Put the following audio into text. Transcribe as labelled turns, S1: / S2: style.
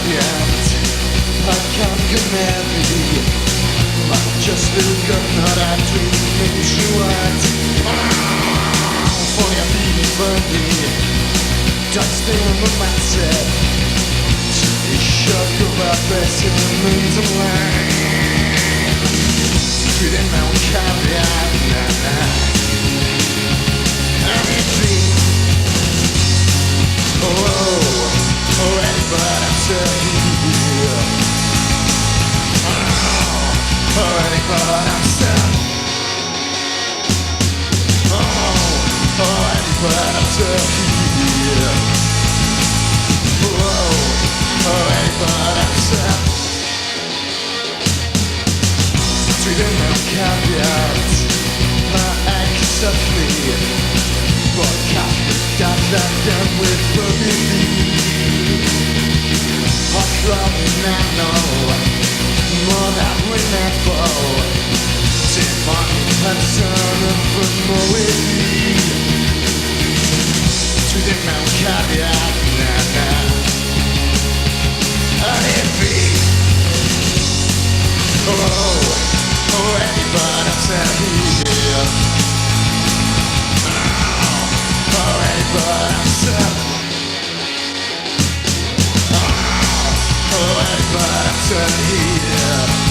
S1: caveat. I can't command me. I'm just a good not I dream things you want. For your feet burning, dust in the mindset. You shook about pressing into line. Treating my own caveat. And it be already, but I'm still here. Already, but I'm still. Already, but I'm still here. Already, but I'm still. Treating my caveat. My acts of fear. But can't that done with belief. I'm crawling, I know. More than we never. See money and son for more with me. To the Mount Caveat, and it be. Anybody said here. But I'm still. But I'm still here.